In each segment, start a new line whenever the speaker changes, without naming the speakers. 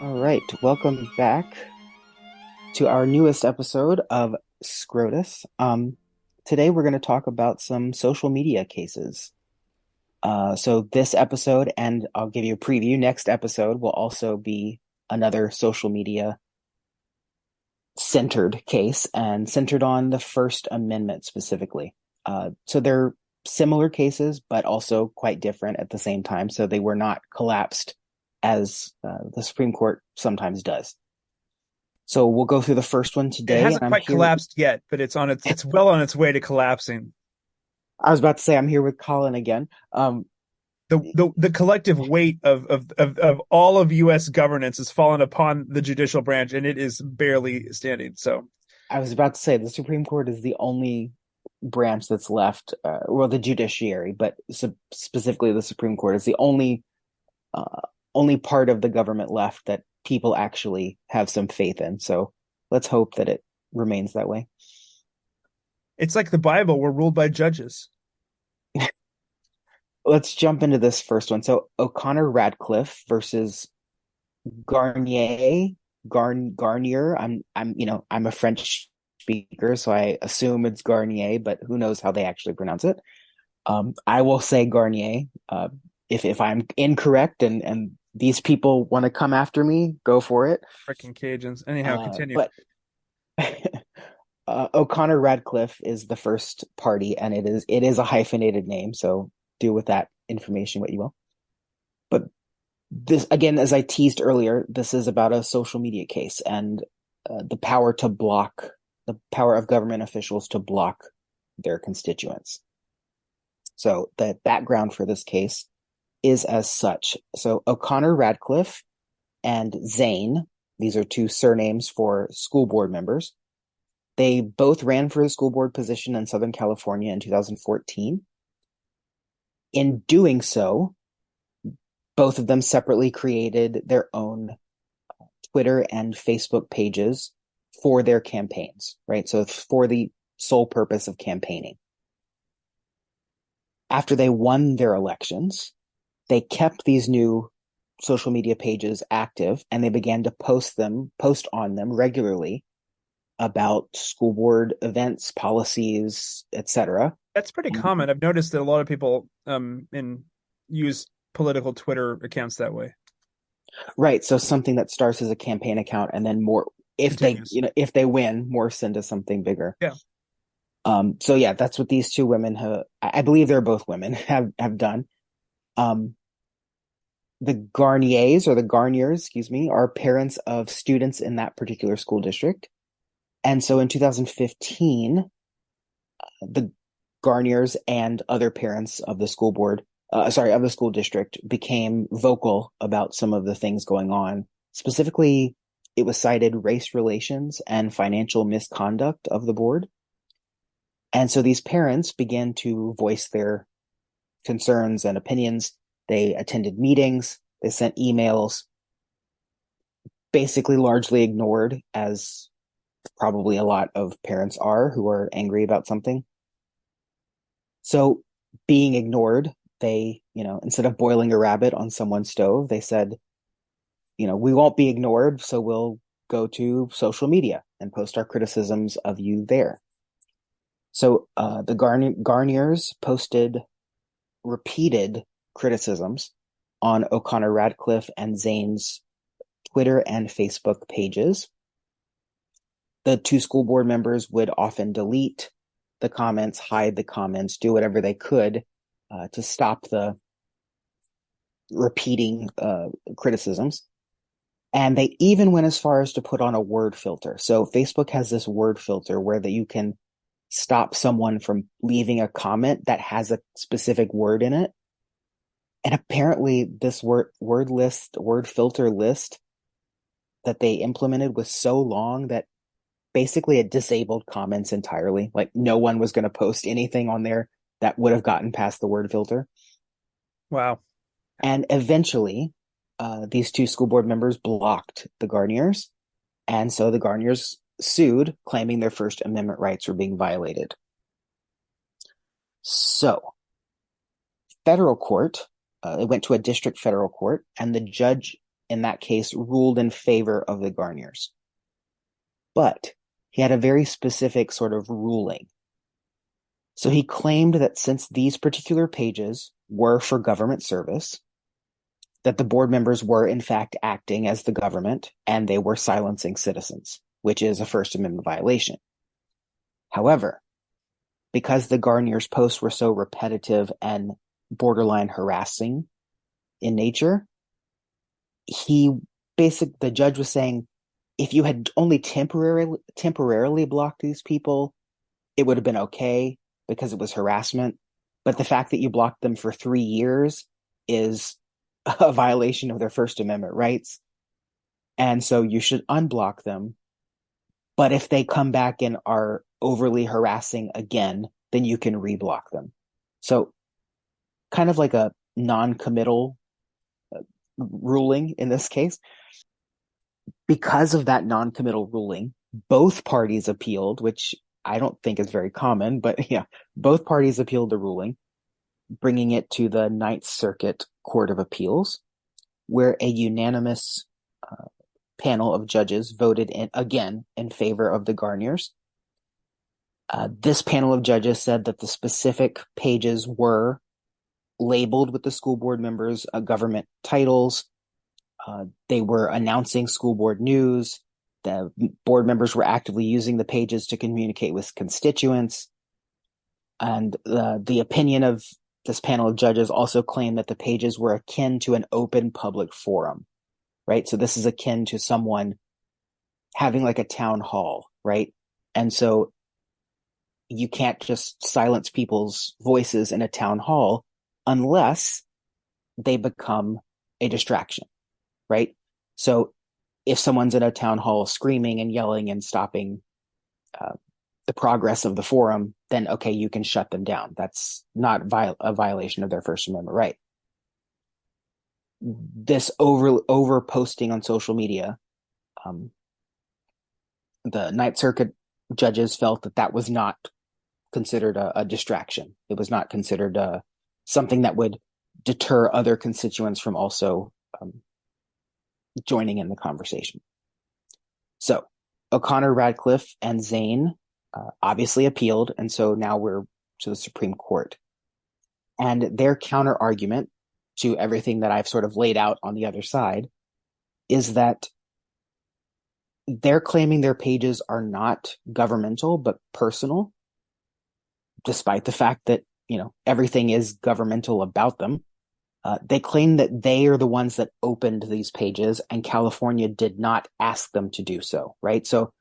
All right, welcome back to our newest episode of SCROTUS. Today we're going to talk about some social media cases. So this episode, and I'll give you a preview, next episode will also be another social media centered case and centered on the First Amendment specifically. So they're similar cases, but also quite different at the same time. So they were not collapsed as the Supreme Court sometimes does. So we'll go through the first one
It
today, and
hasn't
I'm
quite
here.
collapsed yet, but it's well on its way to collapsing.
I was about to say I'm here with Colin again.
The collective weight of all of U.S. governance has fallen upon the judicial branch, and it is barely standing. So
I was about to say the Supreme Court is the only branch that's left, well, the judiciary, but specifically the Supreme Court is the only part of the government left that people actually have some faith in. So let's hope that it remains that way.
it's like the Bible. We're ruled by judges.
Let's jump into this first one. So O'Connor Radcliffe versus Garnier, Garnier. I'm a French speaker, so I assume it's Garnier, but who knows how they actually pronounce it. I will say Garnier. If I'm incorrect and these people want to come after me, go for it.
Freaking Cajuns. Anyhow, continue.
But O'Connor Radcliffe is the first party, and it is a hyphenated name, so do with that information what you will. But this, again, as I teased earlier, this is about a social media case and the power of government officials to block their constituents. So the background for this case is as such. So O'Connor Radcliffe and Zane, these are two surnames for school board members. They both ran for a school board position in Southern California in 2014. In doing so, both of them separately created their own Twitter and Facebook pages for their campaigns, right? So for the sole purpose of campaigning. After they won their elections, they kept these new social media pages active, and they began to post on them regularly about school board events, policies, etc.
That's pretty common. I've noticed that a lot of people use political Twitter accounts that way.
Right. So something that starts as a campaign account and then more, if
Continues.
if they win, morphs into something bigger.
Yeah.
So yeah, that's what these two women I believe they're both women have done. The Garniers, excuse me, are parents of students in that particular school district. And so in 2015, the Garniers and other parents of the school board, of the school district, became vocal about some of the things going on. Specifically, it was cited race relations and financial misconduct of the board. And so these parents began to voice their concerns and opinions. They attended meetings, they sent emails, basically largely ignored, as probably a lot of parents are who are angry about something. So being ignored, they, instead of boiling a rabbit on someone's stove, they said, we won't be ignored, so we'll go to social media and post our criticisms of you there. So the Garniers posted repeated criticisms on O'Connor Radcliffe and Zane's Twitter and Facebook pages. The two school board members would often delete the comments, hide the comments, do whatever they could to stop the repeating criticisms. And they even went as far as to put on a word filter. So Facebook has this word filter where that you can stop someone from leaving a comment that has a specific word in it. And apparently this word filter list that they implemented was so long that basically it disabled comments entirely. Like no one was going to post anything on there that would have gotten past the word filter.
Wow.
And eventually, these two school board members blocked the Garniers. And so the Garniers sued, claiming their First Amendment rights were being violated. So, federal court, it went to a district federal court, and the judge in that case ruled in favor of the Garniers. But he had a very specific sort of ruling. So he claimed that since these particular pages were for government service, that the board members were in fact acting as the government and they were silencing citizens, which is a First Amendment violation. However, because the Garniers' posts were so repetitive and borderline harassing in nature, the judge was saying, if you had only temporarily blocked these people, it would have been okay because it was harassment. But the fact that you blocked them for 3 years is a violation of their First Amendment rights. And so you should unblock them. But if they come back and are overly harassing again, then you can reblock them. So kind of like a non-committal ruling in this case. Because of that non-committal ruling, both parties appealed, which I don't think is very common, but yeah, both parties appealed the ruling, bringing it to the Ninth Circuit Court of Appeals, where a unanimous panel of judges voted again in favor of the Garniers. This panel of judges said that the specific pages were labeled with the school board members' government titles. They were announcing school board news. The board members were actively using the pages to communicate with constituents. And the opinion of this panel of judges also claimed that the pages were akin to an open public forum, right? So this is akin to someone having like a town hall, right? And so you can't just silence people's voices in a town hall unless they become a distraction, right? So if someone's in a town hall screaming and yelling and stopping the progress of the forum, then okay, you can shut them down. That's not a violation of their First Amendment right. This over posting on social media, the Ninth Circuit judges felt that that was not considered a distraction. It was not considered something that would deter other constituents from also joining in the conversation. So O'Connor, Radcliffe, and Zane obviously appealed, and so now we're to the Supreme Court. And their counter argument to everything that I've sort of laid out on the other side is that they're claiming their pages are not governmental but personal, despite the fact that, you know, everything is governmental about them. They claim that they are the ones that opened these pages and California did not ask them to do so, right? So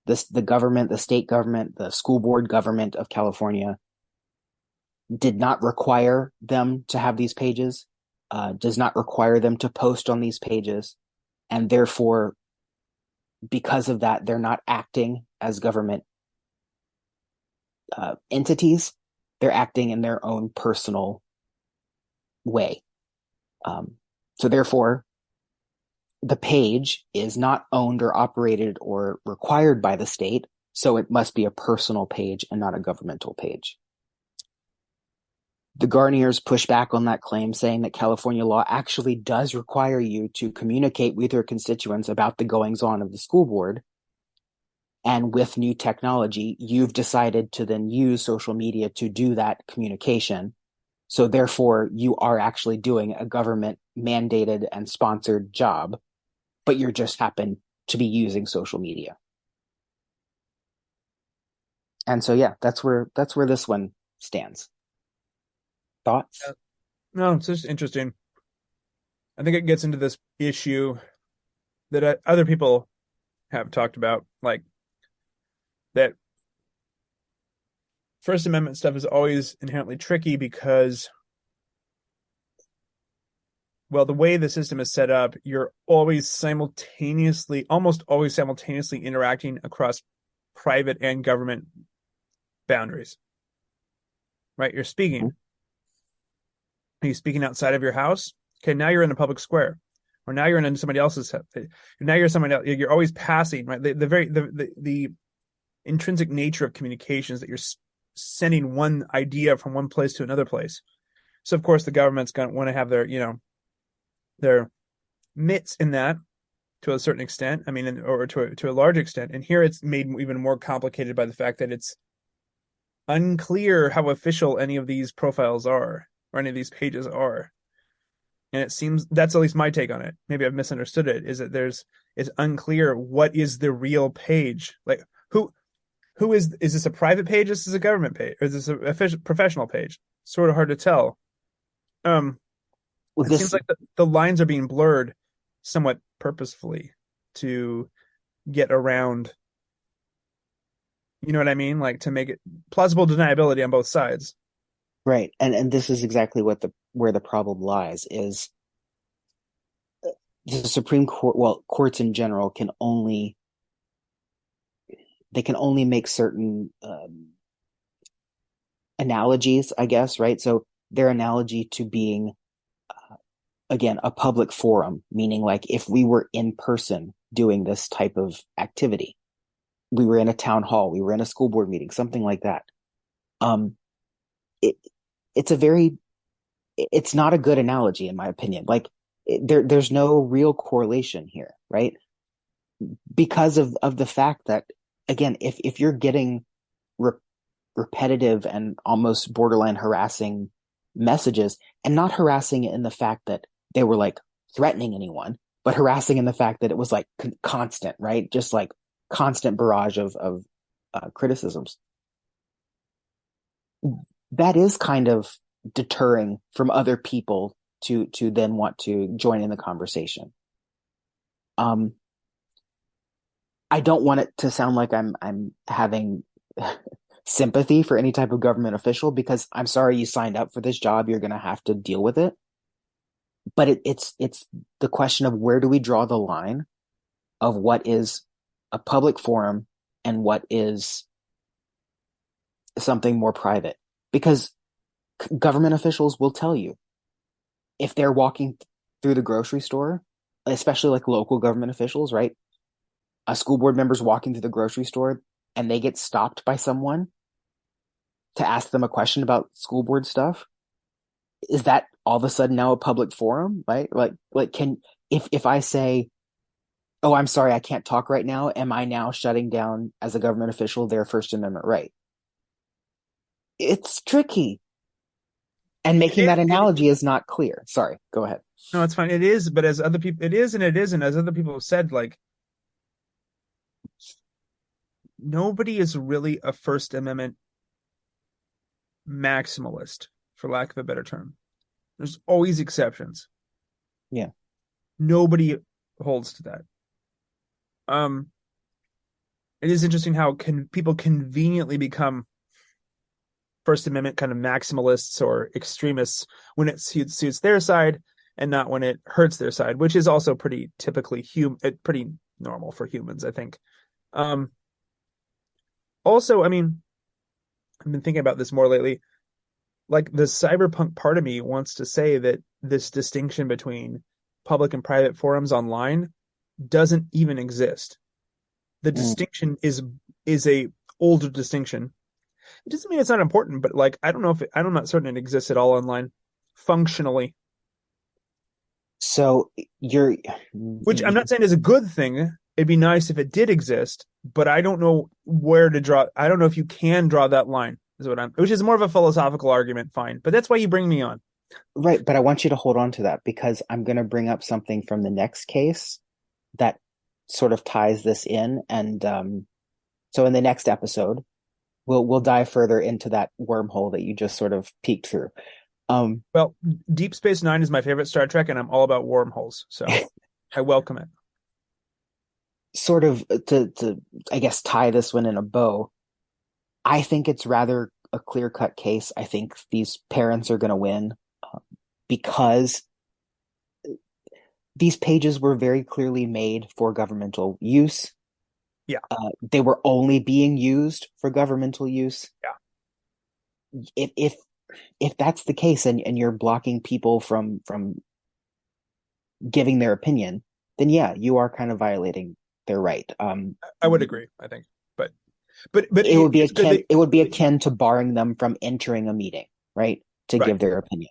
the government, the state government, the school board government of California did not require them to have these pages, does not require them to post on these pages. And therefore, because of that, they're not acting as government entities. They're acting in their own personal way. So therefore, the page is not owned or operated or required by the state, so it must be a personal page and not a governmental page. The Garniers push back on that claim, saying that California law actually does require you to communicate with your constituents about the goings-on of the school board. And with new technology, you've decided to then use social media to do that communication. So therefore, you are actually doing a government mandated and sponsored job, but you just happen to be using social media. And so, yeah, that's where this one stands. Thoughts?
No, it's just interesting. I think it gets into this issue that other people have talked about, like that First Amendment stuff is always inherently tricky because, well, the way the system is set up, you're almost always simultaneously interacting across private and government boundaries, right? You're speaking.
Mm-hmm.
Are you speaking outside of your house? Okay, now you're in a public square. or now you're in somebody else's. Now you're somebody else. You're always passing, right? The intrinsic nature of communication is that you're sending one idea from one place to another place. So of course the government's going to want to have their their mitts in that to a certain extent. I mean, or to a large extent. And here it's made even more complicated by the fact that it's unclear how official any of these profiles are or any of these pages are. And it seems that's at least my take on it. Maybe I've misunderstood it. Is that it's unclear what is the real page. Like who is this a private page? Is this a government page? Or is this a official professional page? Sort of hard to tell. Um,
Well,
it seems
this
like the lines are being blurred somewhat purposefully to get around. You know what I mean? Like to make it plausible deniability on both sides.
right, and this is exactly where the problem lies is the Supreme Court, well, courts in general can only make certain analogies, I guess, right? So their analogy to being again a public forum, meaning like if we were in person doing this type of activity, we were in a town hall, we were in a school board meeting, something like that. Um, it it's a very it's not a good analogy in my opinion. Like there's no real correlation here, right? Because of the fact that again, if you're getting re- repetitive and almost borderline harassing messages, and not harassing in the fact that they were like threatening anyone, but harassing in the fact that it was like constant, right? Just like constant barrage of criticisms. That is kind of deterring from other people to then want to join in the conversation. Um, I don't want it to sound like I'm having sympathy for any type of government official because I'm sorry you signed up for this job. You're going to have to deal with it. But it's the question of where do we draw the line of what is a public forum and what is something more private? Because government officials will tell you if they're walking through the grocery store, especially like local government officials, right? A school board member's walking through the grocery store and they get stopped by someone to ask them a question about school board stuff. Is that all of a sudden now a public forum, right? Like can if I say, "Oh, I'm sorry, I can't talk right now," am I now shutting down as a government official their First Amendment right? It's tricky. And making that analogy is not clear. Sorry, go ahead.
No, it's fine. It is, but as other people, it is and it isn't. As other people have said, like nobody is really a First Amendment maximalist, for lack of a better term. There's always exceptions.
Yeah.
Nobody holds to that. Um, it is interesting how people conveniently become First Amendment kind of maximalists or extremists when it suits their side and not when it hurts their side, which is also pretty typically pretty normal for humans, I think. Um, Also, I mean, I've been thinking about this more lately. Like the cyberpunk part of me wants to say that this distinction between public and private forums online doesn't even exist. The
Mm.
distinction is a older distinction. It doesn't mean it's not important, but like I don't know if I'm not certain it exists at all online functionally.
So you're
Which I'm not saying is a good thing. It'd be nice if it did exist, but I don't know where to draw. I don't know if you can draw that line. Is what which is more of a philosophical argument. Fine, but that's why you bring me on.
right, but I want you to hold on to that because I'm going to bring up something from the next case that sort of ties this in. And so in the next episode, we'll dive further into that wormhole that you just sort of peeked through. Um,
Well, Deep Space Nine is my favorite Star Trek, and I'm all about wormholes, so I welcome it.
Sort of to I guess tie this one in a bow. I think it's rather a clear-cut case. I think these parents are going to win because these pages were very clearly made for governmental use.
Yeah,
They were only being used for governmental use.
yeah.
If if that's the case and you're blocking people from giving their opinion, then yeah, you are kind of violating their right.
I would agree, I think. But but
It would be
it's good
akin
that
it would be akin to barring them from entering a meeting, right? To
right,
give their opinion.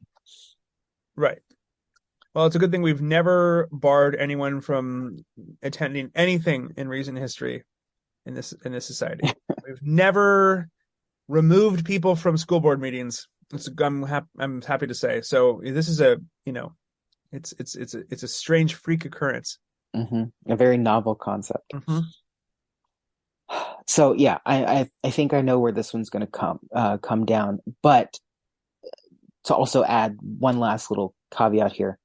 right. Well, it's a good thing we've never barred anyone from attending anything in recent history in this society. We've never removed people from school board meetings. I'm happy to say. So this is a it's a strange freak occurrence.
A very novel concept.
Hmm.
So yeah, I think I know where this one's going to come down. But to also add one last little caveat here,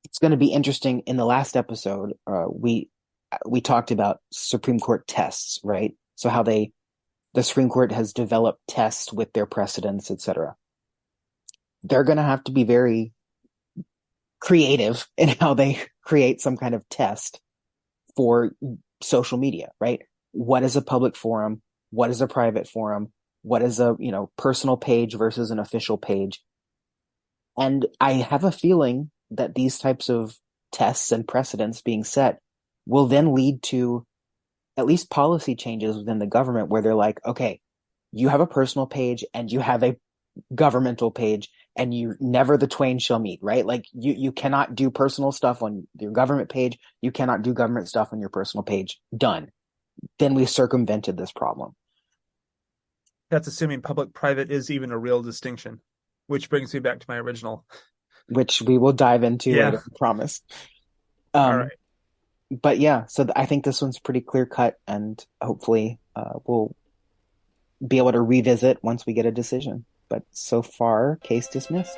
it's going to be interesting. In the last episode, we talked about Supreme Court tests, right? So how the Supreme Court has developed tests with their precedents, etc. They're going to have to be very creative in how they create some kind of test for social media, right? What is a public forum? What is a private forum? What is a, personal page versus an official page? And I have a feeling that these types of tests and precedents being set will then lead to at least policy changes within the government where they're like, okay, you have a personal page and you have a governmental page and you never the twain shall meet, right? Like you cannot do personal stuff on your government page. You cannot do government stuff on your personal page. Done. Then we circumvented this problem.
That's assuming public-private is even a real distinction, which brings me back to my original.
Which we will dive into
Yeah.
later, I promise.
All
Um,
right.
but yeah, so I think this one's pretty clear cut, and hopefully, we'll be able to revisit once we get a decision. But so far, case dismissed.